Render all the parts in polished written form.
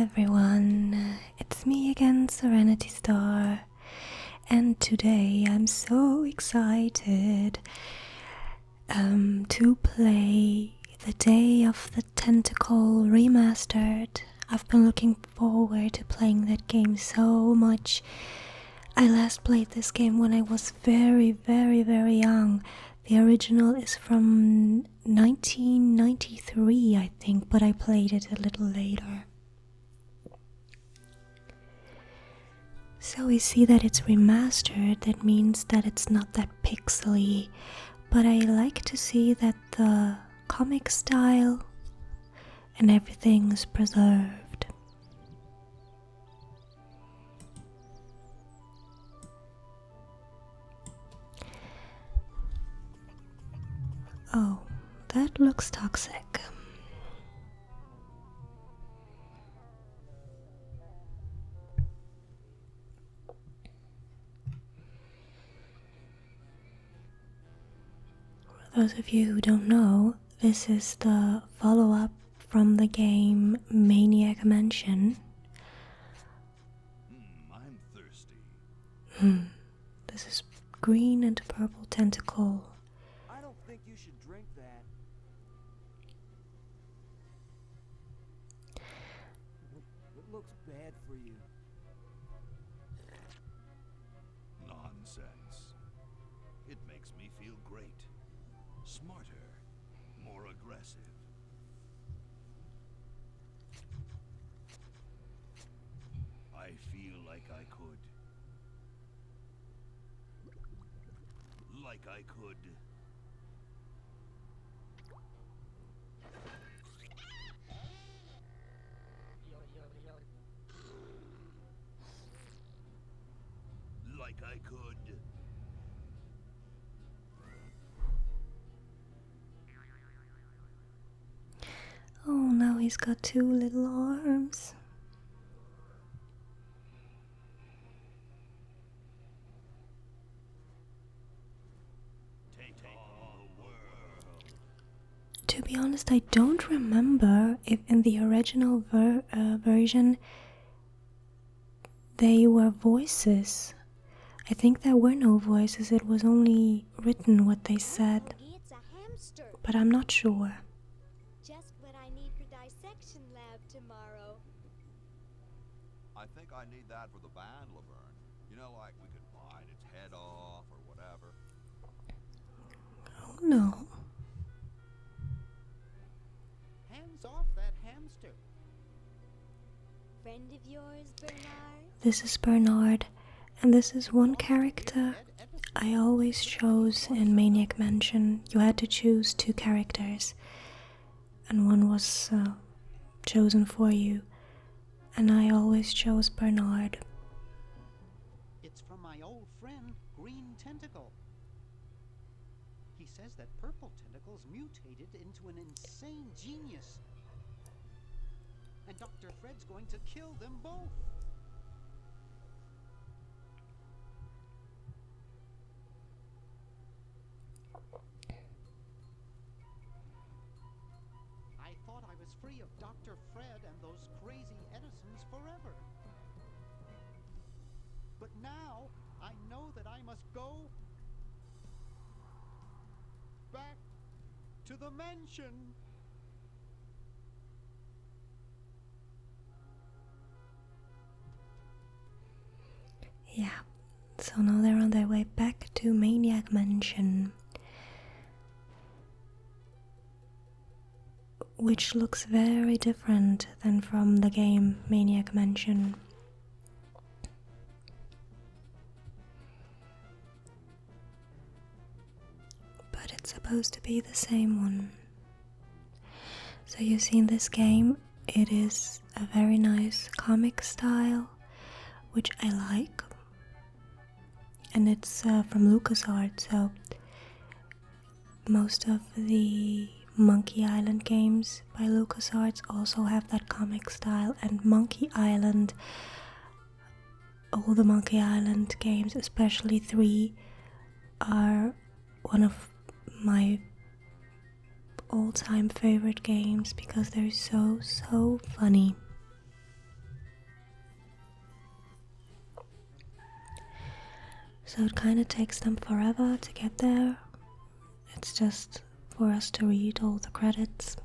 everyone, it's me again, Serenity Star, and today I'm so excited to play the Day of the Tentacle Remastered. I've been looking forward to playing that game so much. I last played this game when I was very young. The original is from 1993, I think, but I played it a little later. So we see that it's remastered. That means that it's not that pixely, but I like to see that the comic style and everything is preserved. Oh, that looks toxic. For those of you who don't know, this is the follow-up from the game Maniac Mansion. I'm thirsty. This is green and purple tentacle. I don't think you should drink that. It looks bad for you. Nonsense. It makes me feel great. Smarter. More aggressive. I feel like I could. Like I could. Like I could. Oh, now he's got two little arms. Take all the world. To be honest, I don't remember if in the original version they were voices. I think there were no voices, it was only written what they said, Hoagie, it's a hamster. but I'm not sure. Just what I need for dissection lab tomorrow. I think I need that for the band, Laverne. You know, like we could bite its head off or whatever. Oh no. Hands off that hamster. Friend of yours, Bernard? This is Bernard, and this is one character I always chose in Maniac Mansion. You had to choose two characters, and one was chosen for you, and I always chose Bernard. It's from my old friend, Green Tentacle. He says that Purple Tentacle's mutated into an insane genius. And Dr. Fred's going to kill them both. I thought I was free of Dr. Fred and those crazy Edisons forever. But now I know that I must go back to the mansion. Yeah, so now they're on their way back to Maniac Mansion, which looks very different than from the game Maniac Mansion. But it's supposed to be the same one. So you see in this game, it is a very nice comic style, which I like. And it's from LucasArts, so most of the Monkey Island games by LucasArts also have that comic style, and Monkey Island, all the Monkey Island games, especially 3, are one of my all-time favorite games because they're so funny. so it kind of takes them forever to get there. It's just for us to read all the credits.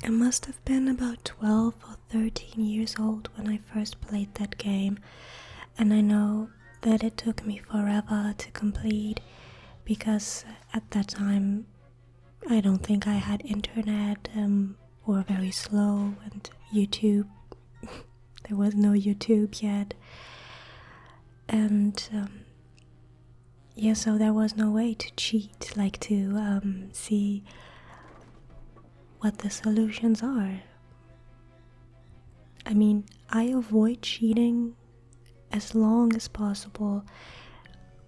I must have been about 12 or 13 years old when I first played that game, and I know that it took me forever to complete because at that time I don't think I had internet or very slow, and YouTube. There was no YouTube yet, and yeah, so there was no way to cheat, like to see what the solutions are. I mean, I avoid cheating as long as possible,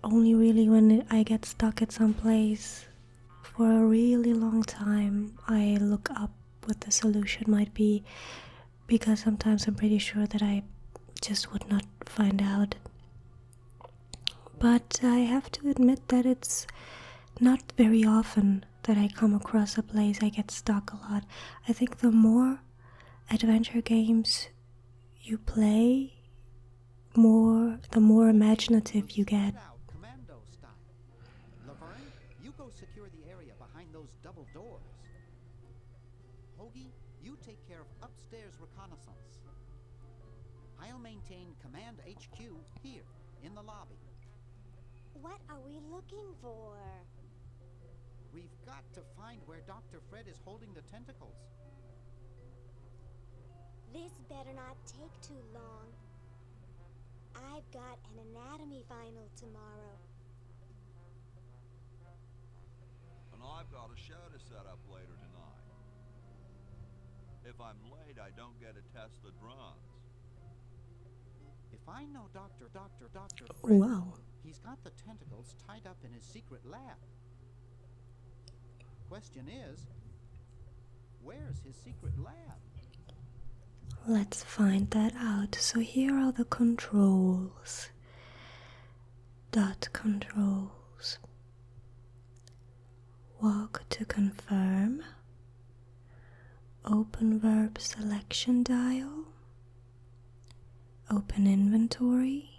only really when I get stuck at some place for a really long time I look up what the solution might be, because sometimes I'm pretty sure that I just would not find out. But I have to admit that it's not very often that I come across a place I get stuck a lot. I think the more adventure games you play, the more imaginative you get. Out commando style. Laverne, you go secure the area behind those double doors. Hoagie, you take care of upstairs reconnaissance. I'll maintain Command HQ here, in the lobby. What are we looking for? We've got to find where Dr. Fred is holding the tentacles. This better not take too long. I've got an anatomy final tomorrow. And I've got a show to set up later tonight. If I'm late, I don't get to test the drums. If I know Dr. Fred, Wow. he's got the tentacles tied up in his secret lab. Question is, where's his secret lab? Let's find that out. So here are the controls. Dot controls. Walk to confirm. Open verb selection dial. Open inventory.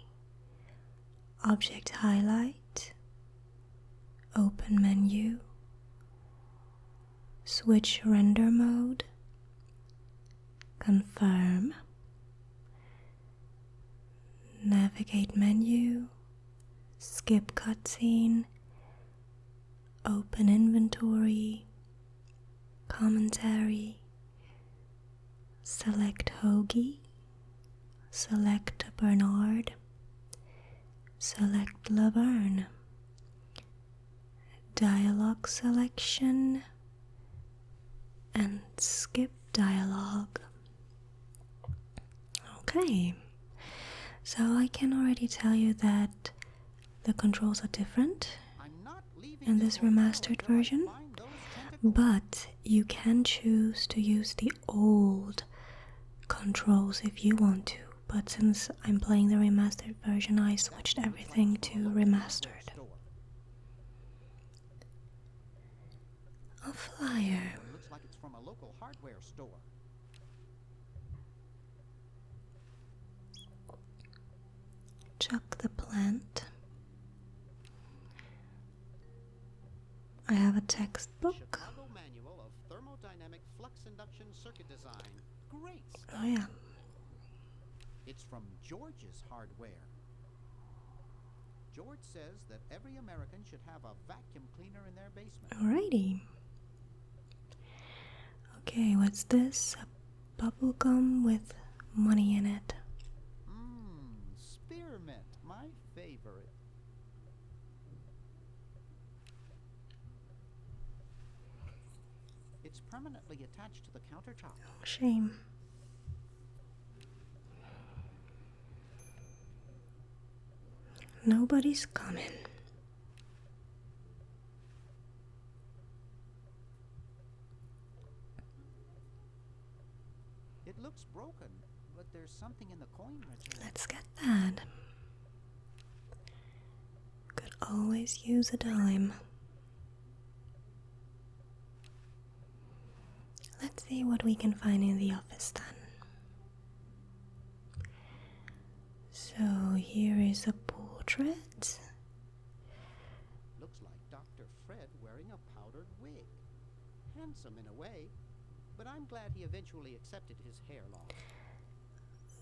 Object highlight. Open menu. Switch render mode. Confirm. Navigate menu. Skip cutscene. Open inventory. Commentary. Select Hoagie. Select Bernard. Select Laverne. Dialogue selection. And skip dialogue. Okay, so I can already tell you that the controls are different I'm not leaving in this hotel remastered until I version, find those tentacles. but you can choose to use the old controls if you want to. But since I'm playing the remastered version, I switched everything to remastered. A flyer. Looks like it's from a local hardware store. Chuck the plant. I have a textbook. Chicago Manual of Thermodynamic Flux Induction Circuit Design. Great stuff. Oh yeah. It's from George's Hardware. George says that every American should have a vacuum cleaner in their basement. Alrighty. Okay, what's this? A bubble gum with money in it. Spearmint, my favorite. It's permanently attached to the countertop. Oh, shame. Nobody's coming. It looks broken, but there's something in the coin register. Let's get that. Could always use a dime. see what we can find in the office then. So here is a portrait. Looks like Dr. Fred wearing a powdered wig. Handsome in a way, but I'm glad he eventually accepted his hair loss.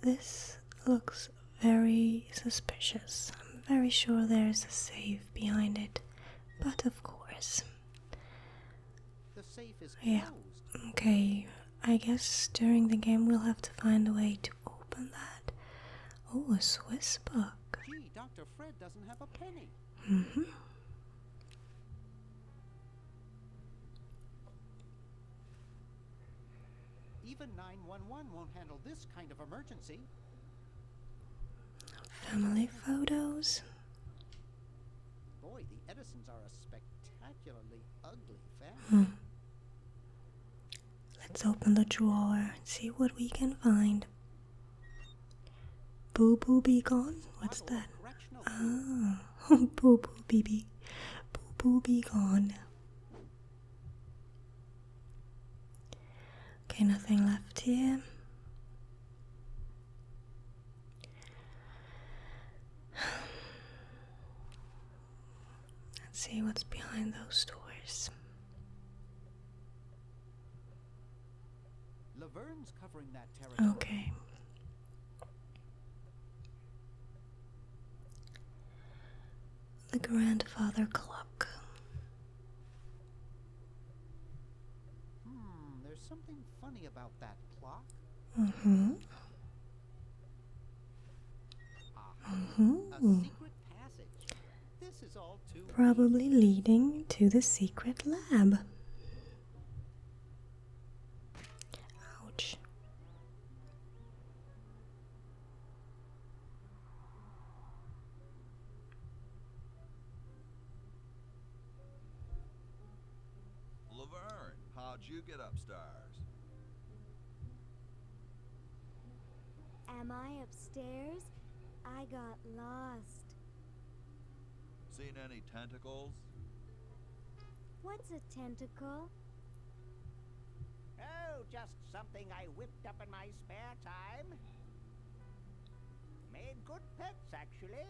This looks very suspicious. I'm very sure there's a safe behind it, but of course. The safe is closed. Yeah, okay. I guess during the game we'll have to find a way to open that. Oh, a Swiss book. Gee, Dr. Fred doesn't have a penny. Even 911 won't handle this kind of emergency. Family photos. Boy, the Edisons are a spectacularly ugly family. Let's open the drawer and see what we can find. Boo Boo Be Gone? What's Bottle of that? correctional Ah, Boo Boo BB. Boo Boo Be Gone. Okay, nothing left here. Let's see what's behind those doors. Laverne's covering that territory. Okay. The grandfather clock. There's something funny about that clock. A secret passage. This is all too Probably leading to the secret lab. Ouch. Laverne, how'd you get upstairs? Am I upstairs? I got lost. Seen any tentacles? What's a tentacle? Oh, just something I whipped up in my spare time. Made good pets, actually.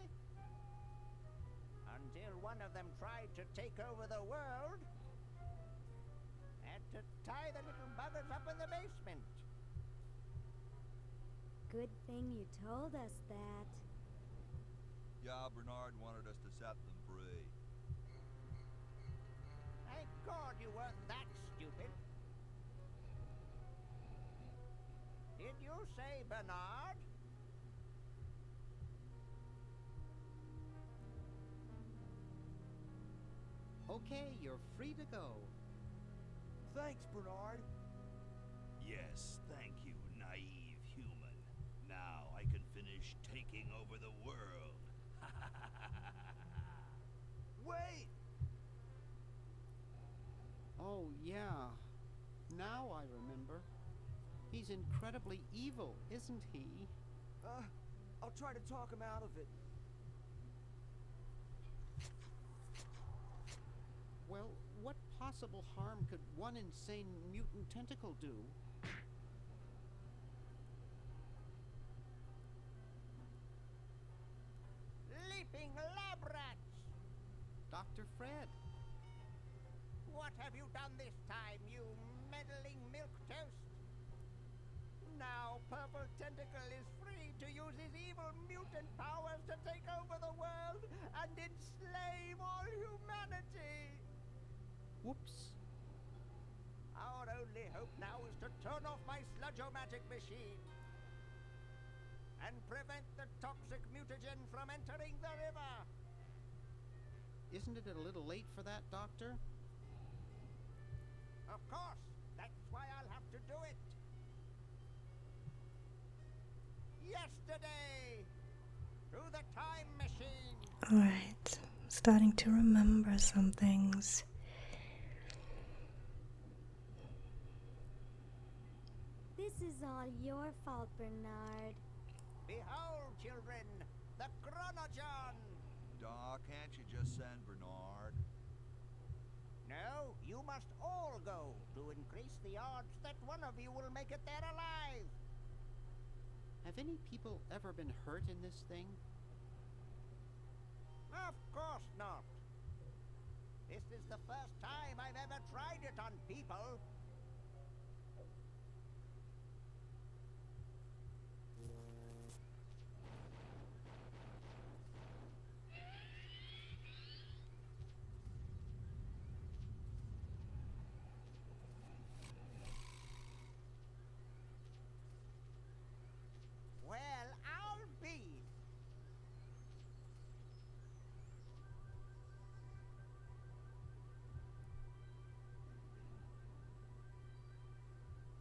Until one of them tried to take over the world. Had to tie the little buggers up in the basement. Good thing you told us that. Yeah, Bernard wanted us to set them free. Thank God you weren't that stupid. Did you say Bernard? Okay, you're free to go. Thanks, Bernard. Yes, thank you, naive human. Now I can finish taking over the world. Wait! Oh, yeah. Now I remember. He's incredibly evil, isn't he? I'll try to talk him out of it. Well, what possible harm could one insane mutant tentacle do? Leaping lab rats! Dr. Fred. What have you done this time, you meddling milquetoast? Now Purple Tentacle is free to use his evil mutant powers to take over the world and enslave all humanity! Whoops. Our only hope now is to turn off my sludge-o-magic machine and prevent the toxic mutagen from entering the river. Isn't it a little late for that, Doctor? Of course, that's why I'll have to do it. Yesterday, through the time machine. Alright, starting to remember some things. This is all your fault, Bernard. Behold, children, the Chronogen. Doc, can't you just send Bernard? No, you must all go to increase the odds that one of you will make it there alive. Have any people ever been hurt in this thing? Of course not. This is the first time I've ever tried it on people. Well, I'll be.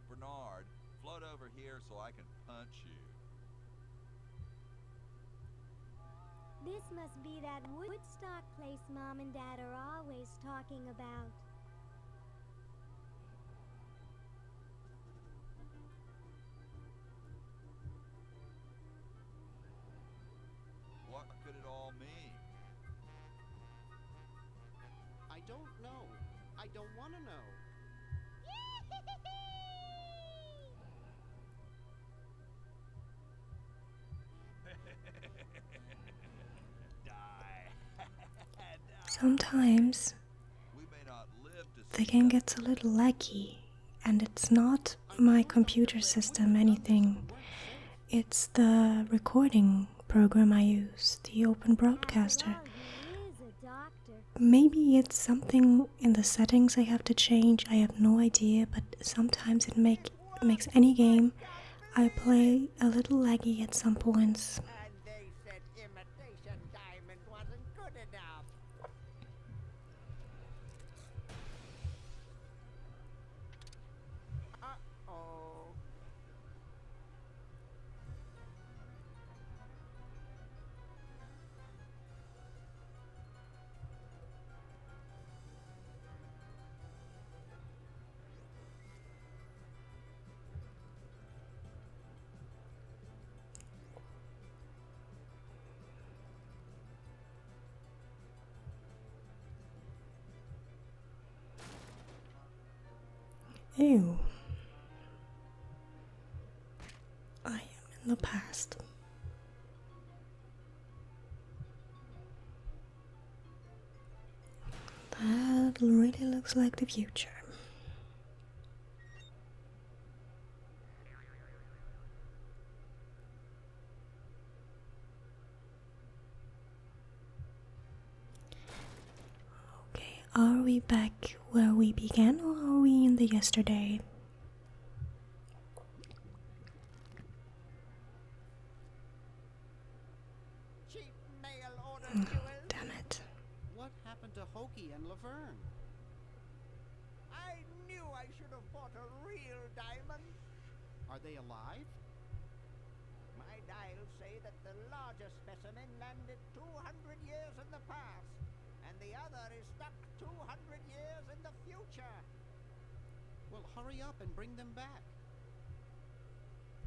Bernard, float over here so I can punch you. This must be that Woodstock place Mom and Dad are always talking about. What could it all mean? I don't know. I don't want to know. Sometimes We may not live to the see game that. gets a little laggy, and it's not my computer system anything. It's the recording program I use, the Open Broadcaster. After all, he is a doctor. Maybe it's something in the settings I have to change, I have no idea, but sometimes it makes any game I play a little laggy at some points. And they said imitation diamond wasn't good enough. Uh-oh. Ew. I am in the past. That really looks like the future. Okay, are we back where we began, or are we in the yesterday? Cheap mail order Oh, jewels. damn it. What happened to Hoagie and Laverne? I knew I should have bought a real diamond. Are they alive? My dials say that the larger specimen landed 200 years in the past, and the other is stuck 200 years in the future. Well, hurry up and bring them back.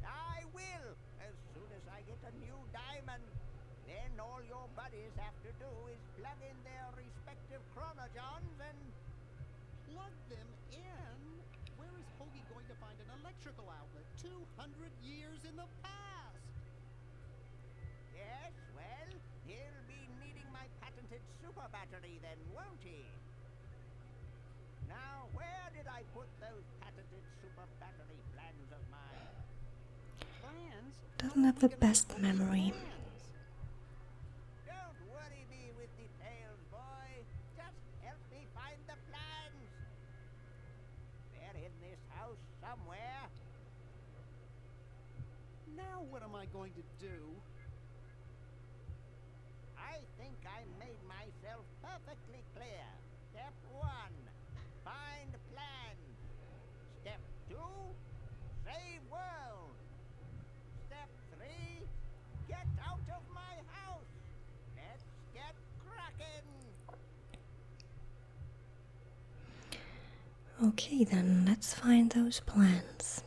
I will, as soon as I get a new diamond. Then all your buddies have to do is plug in their respective chronogens and... Plug them in? Where is Hoagie going to find an electrical outlet 200 years in the past? Yes, well, he'll be needing my patented super battery then, won't he? Now, where did I put those patented super battery plans of mine? Plans? Doesn't have the best memory. Don't worry me with details, boy. Just help me find the plans. They're in this house somewhere. Now what am I going to do? I think I made myself perfectly clear. Step 1, find plans. Step 2, save world. Step 3, get out of my house. Let's get cracking. Okay, then let's find those plans.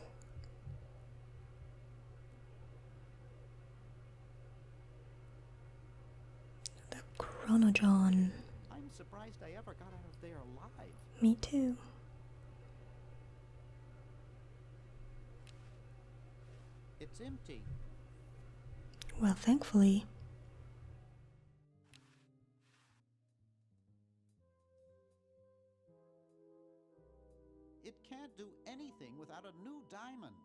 The Chronojon. I'm surprised I ever got out of there alive. Me too. it's empty. Well, thankfully. It can't do anything without a new diamond.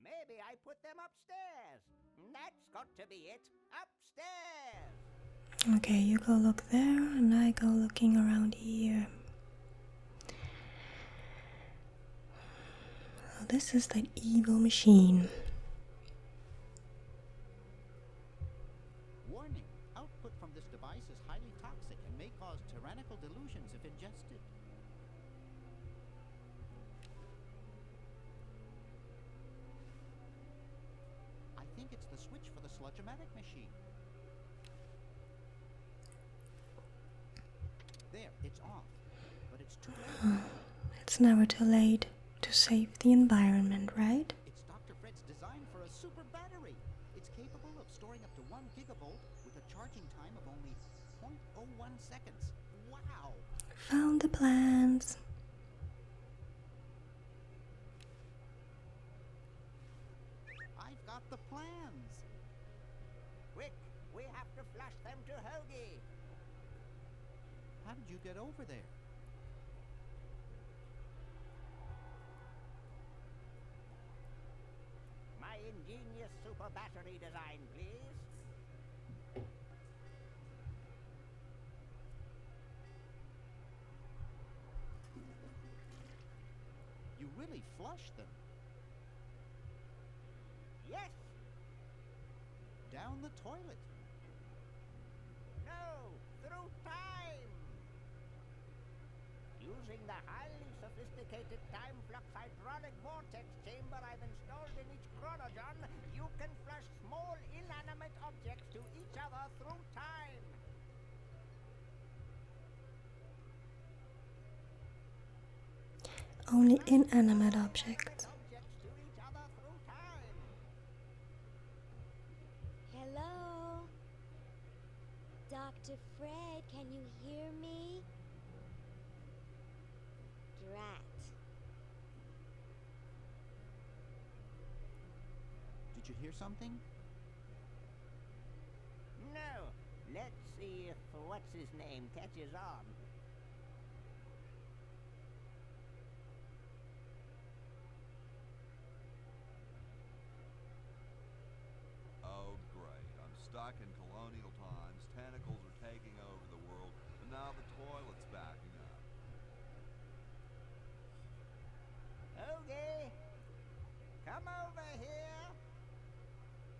Maybe I put them upstairs. That's got to be it. Upstairs. Okay, you go look there, and I go looking around here. Oh, this is that evil machine. Warning, output from this device is highly toxic and may cause tyrannical delusions if ingested. I think it's the switch for the sludge-o-matic machine. There, it's off, but it's too late. It's never too late to save the environment, right? It's Dr. Fred's design for a super battery. It's capable of storing up to 1 gigavolt with a charging time of only 0.01 seconds. Wow! Found the plans. I've got the plans. Quick, we have to flush them to Hoagie. How did you get over there? My ingenious super battery design, please. You really flushed them. Yes. Down the toilet. No. Through time. Using the highly sophisticated time flux hydraulic vortex chamber I've installed in each chronogon, you can flush small inanimate objects to each other through time. Only inanimate objects. Objects to each other through time. Hello? Dr. Fred, can you hear me? Drat. Did you hear something? No. Let's see if what's his name catches on. Oh, great. I'm stuck in colonial times. Tentacles are taking over the world, and now the toilet's backing up. Hoagie, come over here.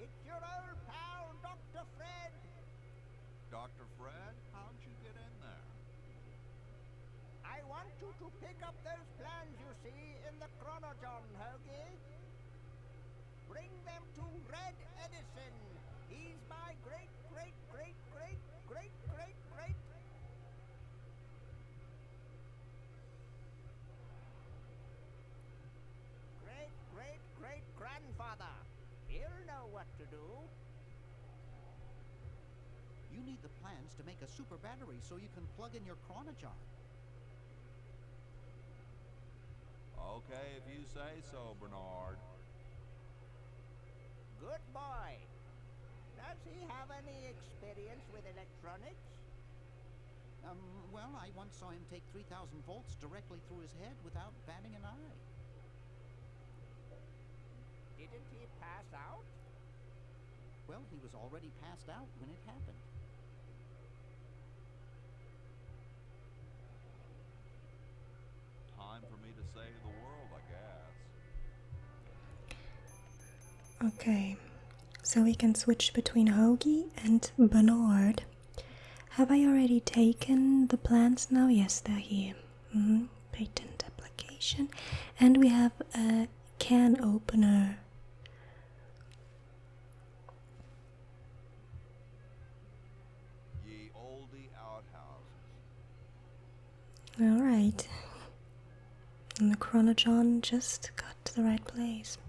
It's your old pal, Dr. Fred. Dr. Fred, how'd you get in there? I want you to pick up those plans you see in the chronogon, Hoagie. Bring them to Red Edison. He's my great, great, great, great, great, great, great. Great, great, great grandfather. He'll know what to do. You need the plans to make a super battery so you can plug in your chronogon. Okay, if you say so, Bernard. Good boy. Does he have any experience with electronics? Well, I once saw him take 3,000 volts directly through his head without batting an eye. Didn't he pass out? Well, he was already passed out when it happened. Time for me to save the world, I guess. Okay, so we can switch between Hoagie and Bernard. Have I already taken the plans now? Yes, they're here. Patent application. And we have a can opener. Ye olde outhouses. Alright. And the chronogon just got to the right place.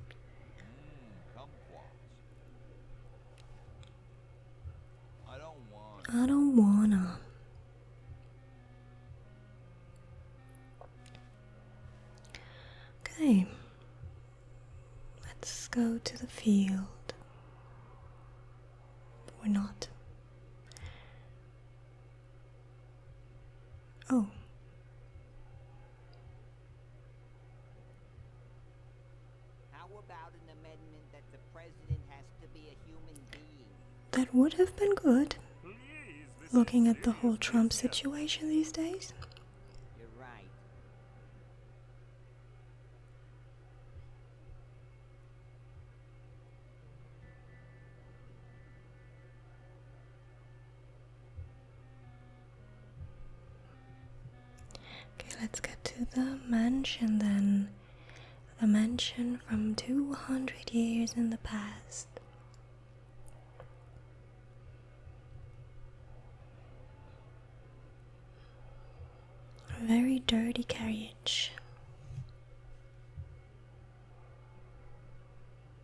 Kumquats. I don't want. I don't wanna. go to the field. Or not. Oh. How about an amendment that the president has to be a human being? That would have been good. Looking at the whole Trump situation these days. You're right. Okay, let's get to the mansion then. The mansion from 200 years in the past. A very dirty carriage.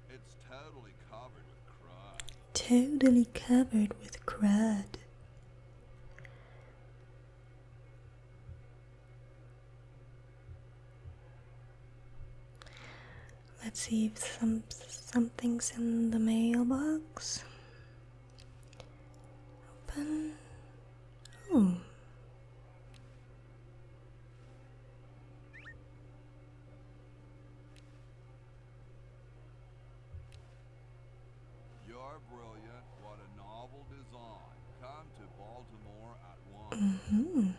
It's totally covered with crud. Totally covered with crud. Let's see if something's in the mailbox. Open. Oh. You're brilliant. What a novel design. Come to Baltimore at once. Mm-hmm.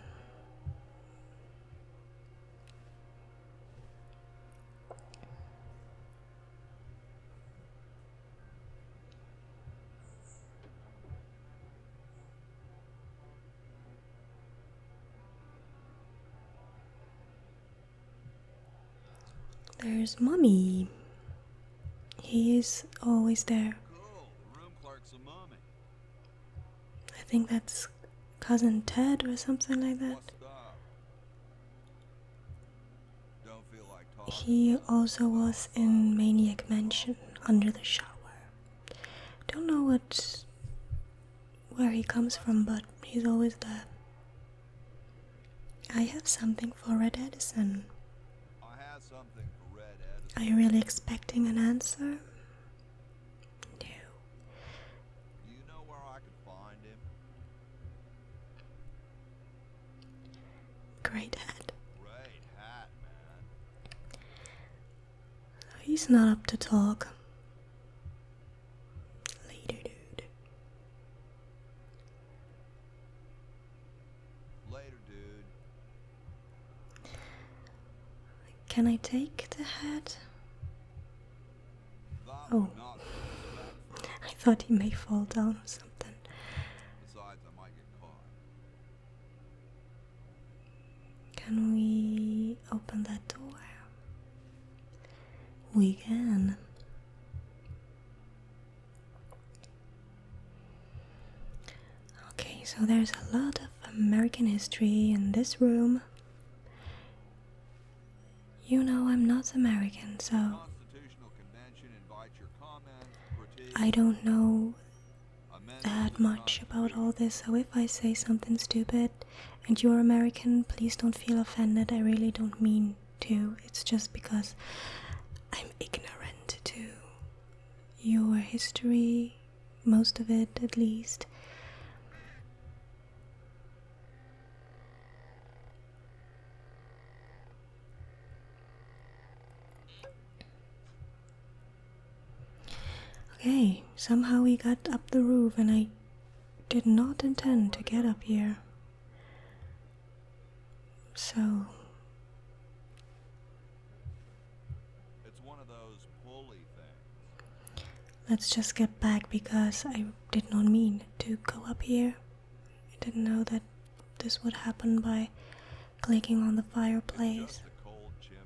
There's Mommy. He is always there. Cool. The room clerk's a mummy. I think that's Cousin Ted or something like that. What's up? Don't feel like talking. He also was in Maniac Mansion under the shower. Don't know where he comes from, but he's always there. I have something for Red Edison. I have something for Red Edison. Are you really expecting an answer? No. Do you know where I can find him? Great hat. Great hat, man. He's not up to talk. Later, dude. Later, dude. Can I take the hat? That Oh. would not be respectful. I thought he may fall down or something. Besides, I might get caught. Can we open that door? We can. Okay, so there's a lot of American history in this room. You know I'm not American, so Constitutional Convention invites your comments, critiques, I don't know amendments that to the much about all Constitution. this, so if I say something stupid and you're American, please don't feel offended. I really don't mean to. It's just because I'm ignorant to your history, most of it at least. Okay, somehow we got up the roof and I did not intend to get up here. So, It's one of those pulley things. let's just get back because I did not mean to go up here. I didn't know that this would happen by clicking on the It's fireplace. just a cold chimney.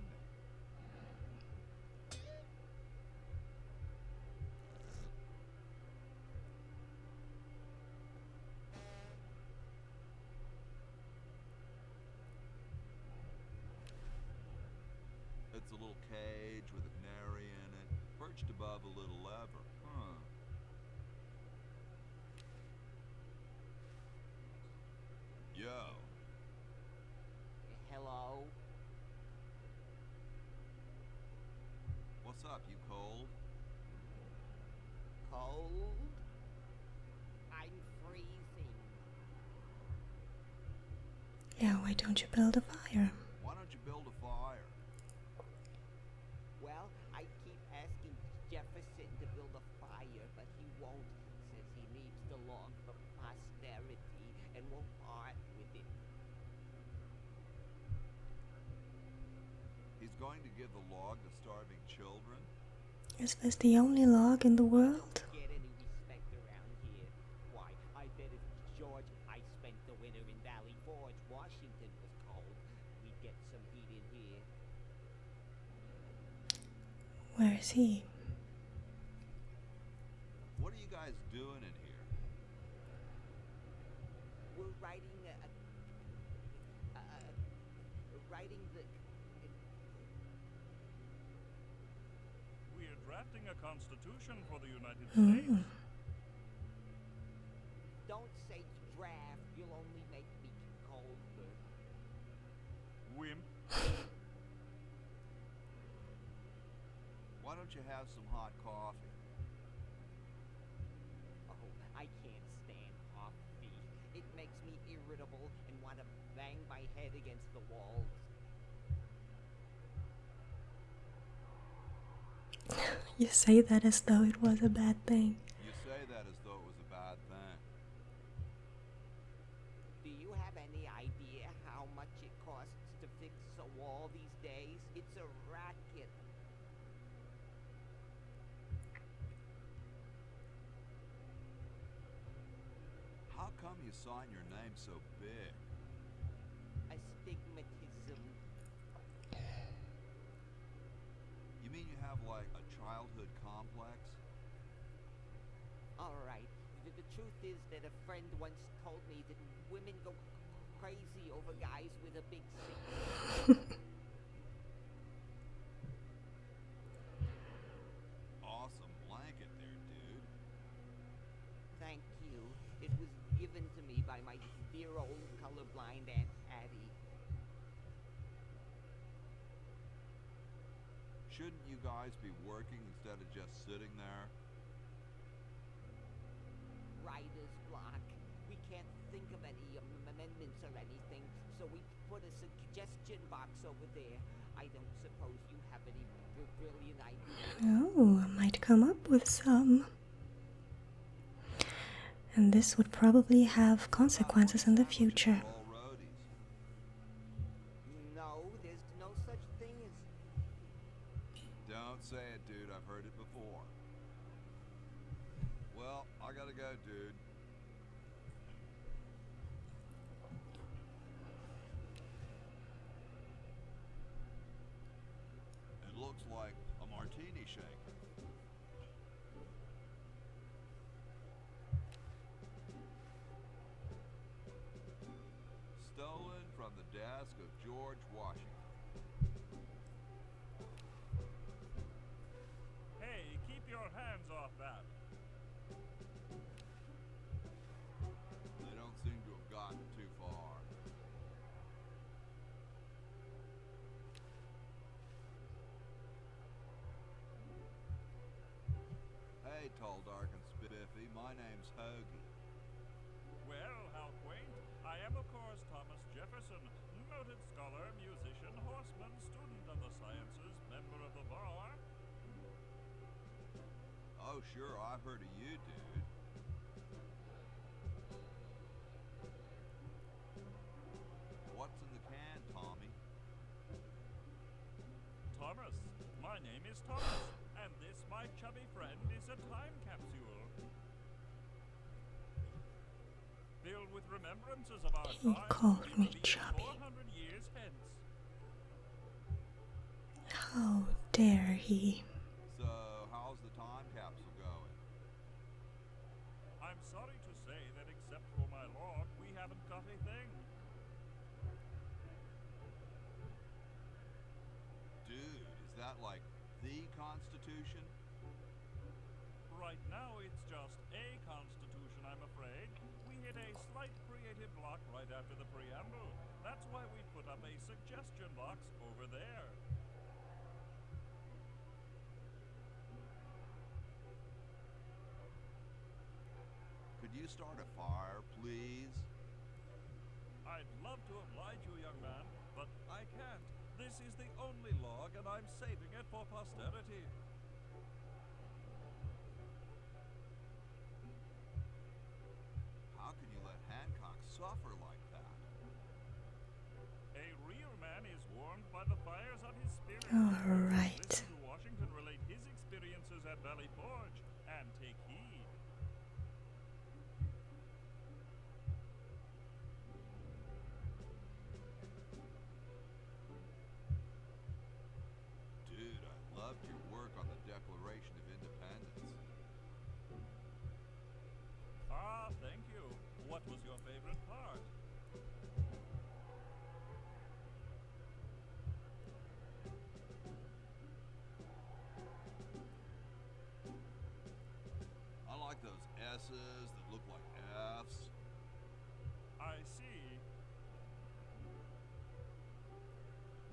It's a little cage with a canary in it, perched above a little lever. Huh. Yo, Hello? what's up, you cold? Yeah, why don't you build a fire? Why don't you build a fire? Well, I keep asking Jefferson to build a fire, but he won't. Says he leaves the log for posterity and won't part with it. He's going to give the log to starving children? Is this the only log in the world? Get any respect around here? Why, I bet if George I spent the winter in Valley Forge, Washington was cold, we'd get some heat in here. Where is he? What are you guys doing in here? We're writing writing the. We're drafting a constitution for the United Hmm. States. Don't say draft, you'll only make me colder. Wimp. Why don't you have some hot coffee? Oh, I can't stand coffee. It makes me irritable and want to bang my head against the walls. You say that as though it was a bad thing. You say that as though it was a bad thing. Do you have any idea how much it costs to fix a wall these days? It's a racket. How come you sign your name so big? Astigmatism. You mean you have like a childhood complex? Alright, the truth is that a friend once told me that women go crazy over guys with a big C. Awesome blanket there, dude. Thank you. It was given to me by my dear old colorblind Aunt Addie. Shouldn't you guys be working instead of just sitting there? Writer's block. We can't think of any amendments or anything, so we put a suggestion box over there. I don't suppose you have any brilliant ideas. Oh, I might come up with some. And this would probably have consequences in the future. All roadies. No, there's no such thing as... Don't say it, dude. I've heard it before. Well, I gotta go, dude. It looks like a martini shaker. Stolen from the desk of George Washington. Hey, keep your hands off that. They don't seem to have gotten too far. Hey, tall, dark, and spiffy. My name's Hoagie. Well, how quaint. I am, of course, Thomas Jefferson, noted scholar, musician, horseman, student of the sciences, member of the bar. Oh, sure, I've heard of you, dude. What's in the can, Tommy? Thomas. My name is Thomas, and this, my chubby friend, is a time capsule. Filled with remembrances of our He time, called we me believe chubby. 400 years hence. How dare he? So, how's the time capsule going? I'm sorry to say that except for my log, we haven't got a thing. Dude, is that like the Constitution? Right now, it's just a constitution, I'm afraid. We hit a slight creative block right after the preamble. That's why we put up a suggestion box over there. Could you start a fire, please? I I'd love to oblige you, young man, but I can't. This is the only log, and I'm saving it for posterity. How can you let Hancock suffer like that? A real man is warmed by the fires of his spirit. All right. Listen to Washington relate his experiences at Valley Forge, and take heed. Dude, I loved your work on the Declaration of Independence. Ah, thank you. What was your favorite part? I like those S's that look like F's. I see.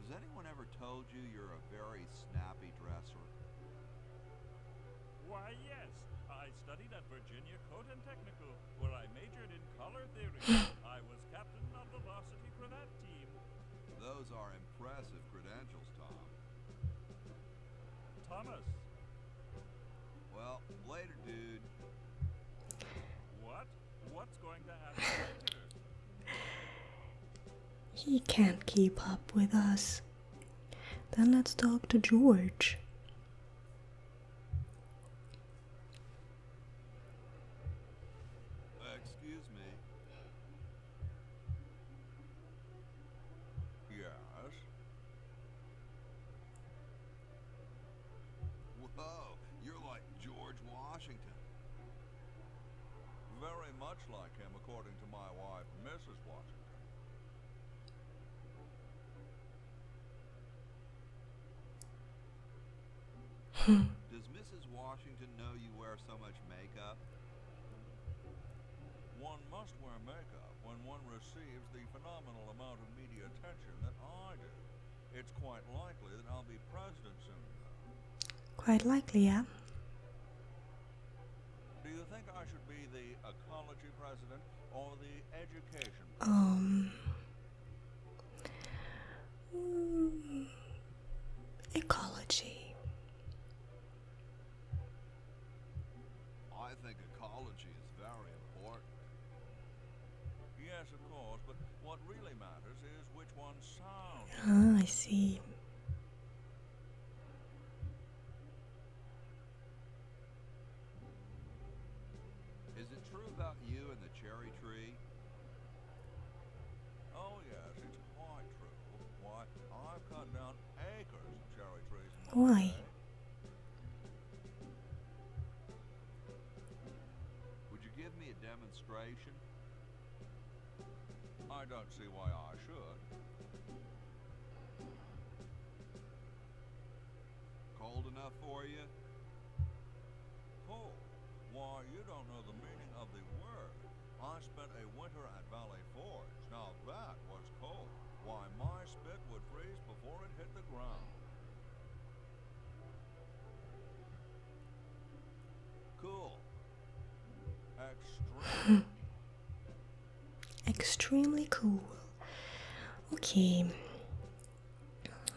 Has anyone ever told you you're a very snappy dresser? Why, yes. I studied at Virginia Cotton Technical, where I majored in color theory. I was captain of the varsity cravat team. Those are impressive credentials, Tom. Thomas. Well, later, dude. What? What's going to happen later? He can't keep up with us. Then let's talk to George. Excuse me. Yes? Whoa, you're like George Washington. Very much like him, according to my wife, Mrs. Washington. Does Mrs. Washington know you wear so much makeup? One must wear makeup when one receives the phenomenal amount of media attention that I do. It's quite likely that I'll be president soon, though. Quite likely, yeah. Do you think I should be the ecology president or the education president? Ecology. I think ecology is very important. Yes, of course, but what really matters is which one sounds. Ah, I see. Is it true about you and the cherry tree? Oh, yes, it's quite true. Why, I've cut down acres of cherry trees in my Why? day. Would you give me a demonstration? I don't see why I should. Cold enough for you? Cold? Why, you don't know the meaning of the word. I spent a winter at Valley Forge. Now that was cold. Why, my spit would freeze before it hit the ground. Cool. Extreme. Extremely cool. Okay.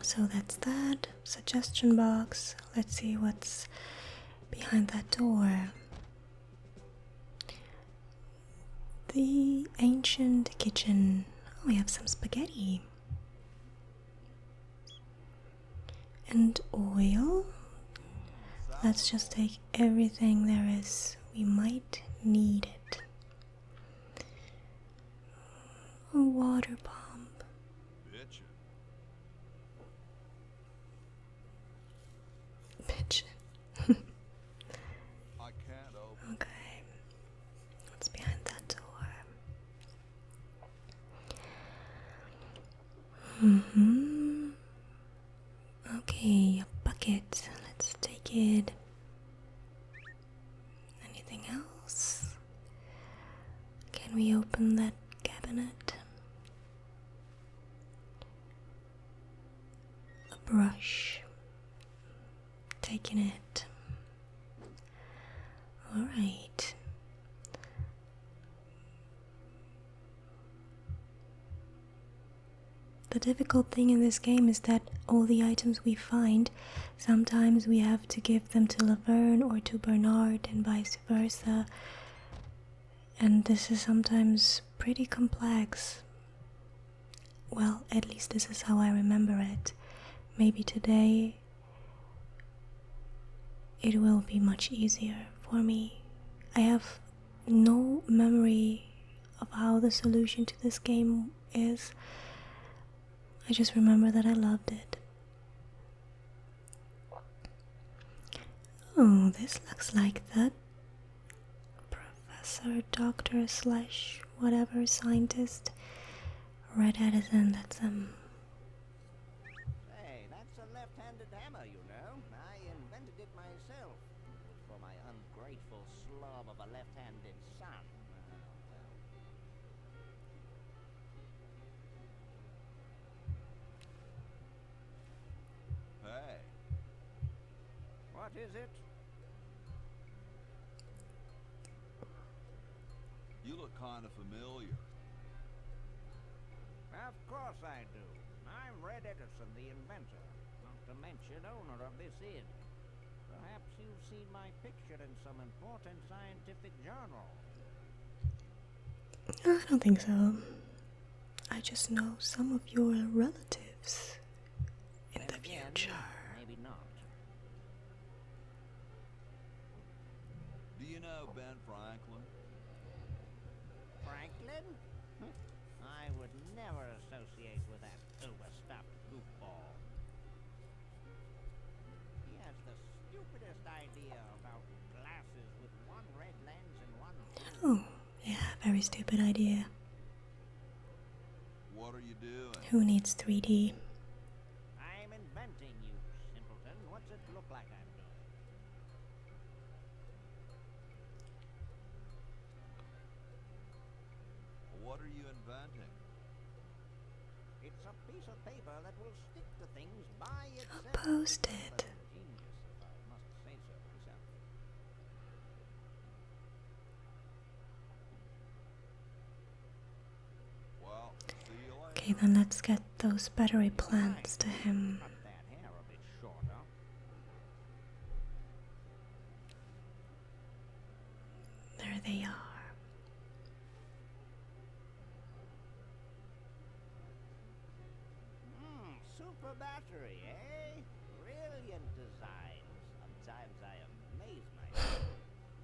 So that's that. Suggestion box. Let's see what's behind that door. The ancient kitchen. Oh, we have some spaghetti. And oil. Let's just take everything there is. We might need it. A water pump. Bitchin'. Pigeon. I can't open. Okay. What's behind that door? Okay, a bucket. Let's take it. Anything else? Can we open that cabinet? A brush. Taking it. Alright. the difficult thing in this game is that all the items we find, sometimes we have to give them to Laverne or to Bernard and vice versa. And this is sometimes pretty complex. Well, at least this is how I remember it. Maybe today it will be much easier for me. I have no memory of how the solution to this game is. I just remember that I loved it. Oh, this looks like the professor, doctor slash whatever scientist. Red Edison, that's Hey, that's a left-handed hammer, you know. I invented it myself. It was for my ungrateful slob of a left-handed son. Hey, What is it? you look kind of familiar. Of course I do. I'm Red Edison, the inventor, not to mention owner of this inn. Perhaps you've seen my picture in some important scientific journal. I don't think so. I just know some of your relatives in the Again, future. maybe not. Do you know Ben Franklin? Franklin? I would never associate with that overstuffed goofball. He has the stupidest idea about glasses with one red lens and one blue. Oh, yeah, very stupid idea. What are you doing? Who needs 3D? I'm inventing, you simpleton. What's it look like I'm doing? What are you inventing? It's a piece of paper that will stick to things by itself. Post it. Genius, if I must say so myself. Well, see you later. Okay, then let's get those battery plants to him. Cut that hair a bit shorter. There they are. Super battery, eh? Brilliant design. Sometimes I amaze myself.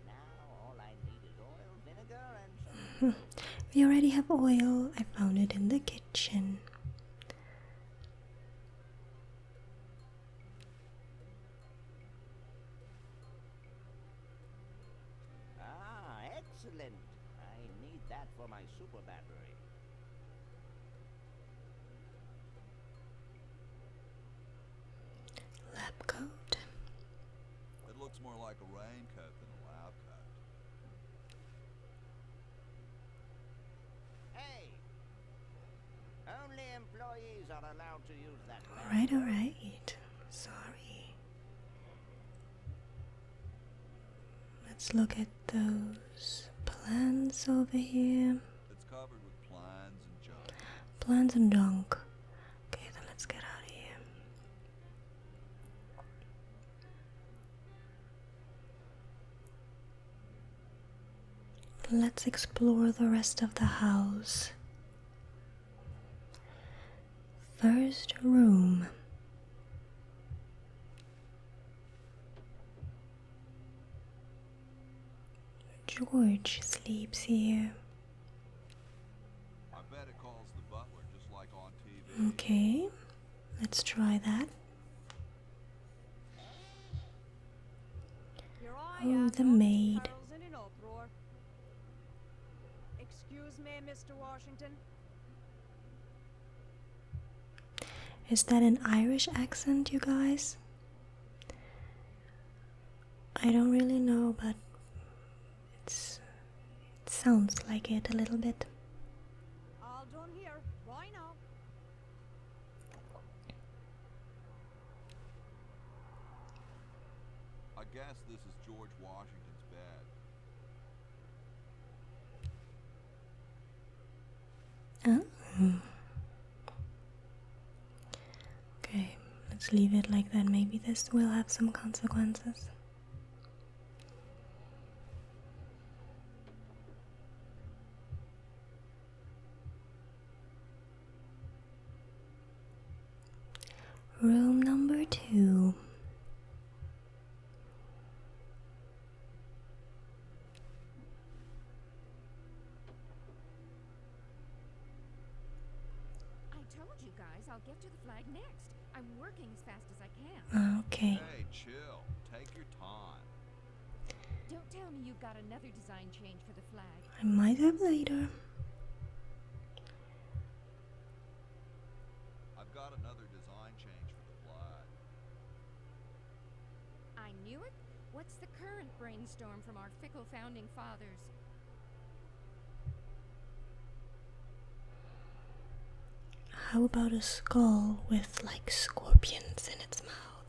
Now all I need is oil, vinegar, and some... We already have oil. I found it in the kitchen. Ah, excellent. I need that for my super battery. Lab coat. It looks more like a raincoat than a lab coat. Hey! Only employees are allowed to use that. Alright, alright. Sorry. Let's look at those plants over here. It's covered with plans and junk. Plants and junk. Okay, then let's get out of here. Let's explore the rest of the house. First room. George sleeps here. I bet it calls the butler just like on TV. Okay, let's try that. Here I Oh, am, the Dr. maid. Carl's in an uproar. Excuse me, Mr. Washington. Is that an Irish accent, you guys? I don't really know, but it sounds like it a little bit. All done here. Bye now. I guess this is George Washington's bed. Oh. let's leave it like that. Maybe this will have some consequences. Room number 2. I told you guys I'll get to the flag next. I'm working as fast as I can. Okay. Hey, chill. Take your time. Don't tell me you've got another design change for the flag. I might have later. I've got another design change for the flag. I knew it. What's the current brainstorm from our fickle founding fathers? How about a skull with like scorpions in its mouth?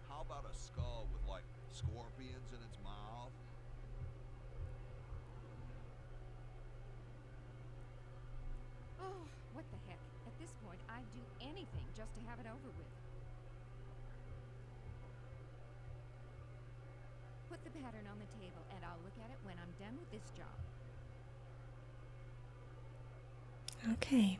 How about a skull with like scorpions in its mouth? Oh, what the heck. At this point, I'd do anything just to have it over with. Put the pattern on the table, and I'll look at it when I'm done with this job. Okay.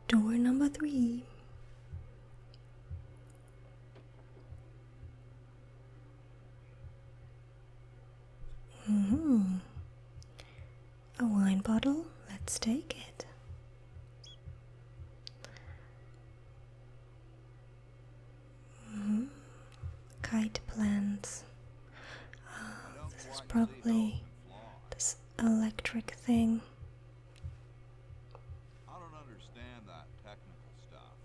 Door number 3. A wine bottle. Let's take it. Kite plants. This is probably this electric thing. I don't understand that technical stuff.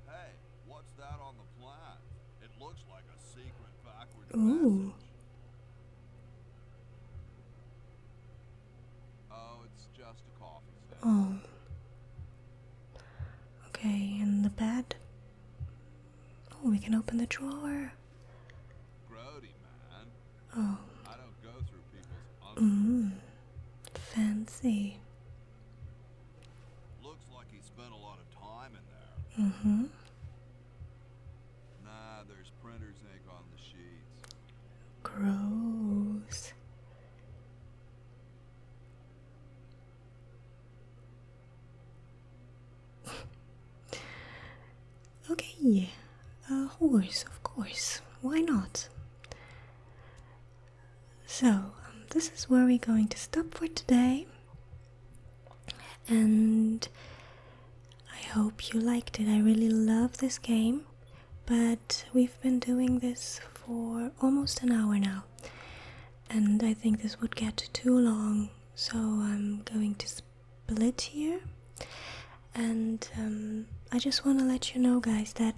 Hey, what's that on the plan? It looks like a secret backwards Ooh. passage. Oh, it's just a coffee stain. Oh. Okay, and the bed. Oh, we can open the drawer. Grody, man. Oh. I don't go through people's underwear. Fancy. Looks like he spent a lot of time in there. Nah, there's printer's ink on the sheets. Gross. Okay, a horse, of course. Why not? So, this is where we're going to stop for today. And I hope you liked it. I really love this game. But we've been doing this for almost an hour now. And I think this would get too long. So I'm going to split here. And I just want to let you know, guys, that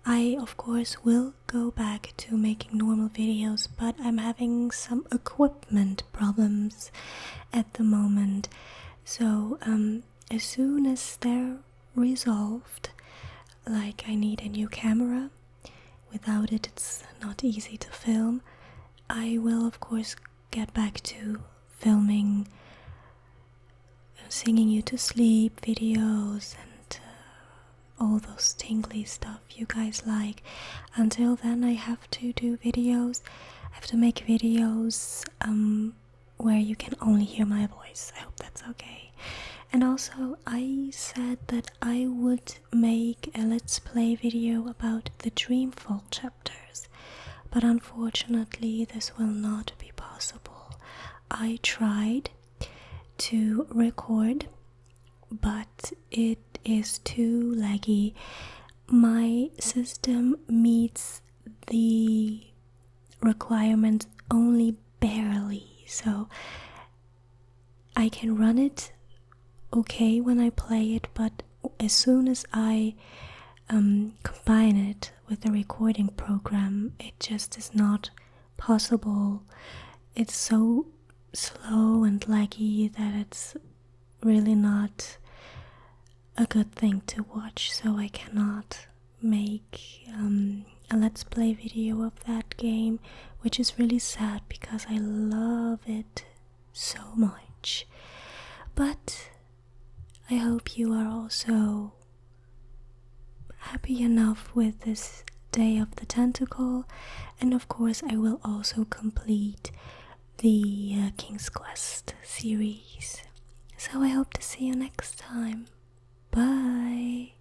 I, of course, will go back to making normal videos, but I'm having some equipment problems at the moment. So, as soon as they're resolved, like I need a new camera, without it it's not easy to film, I will, of course, get back to filming singing you to sleep videos and all those tingly stuff you guys like. Until then, I have to do videos. I have to make videos where you can only hear my voice. I hope that's okay. And also, I said that I would make a let's play video about the Dreamfall chapters, but unfortunately this will not be possible. I tried to record, but it is too laggy. My system meets the requirements only barely, so I can run it okay when I play it, but as soon as I combine it with the recording program, it just is not possible. It's so slow and laggy that it's really not a good thing to watch, so I cannot make a let's play video of that game, which is really sad because I love it so much. But I hope you are also happy enough with this Day of the Tentacle, and of course I will also complete the King's Quest series. So I hope to see you next time. Bye!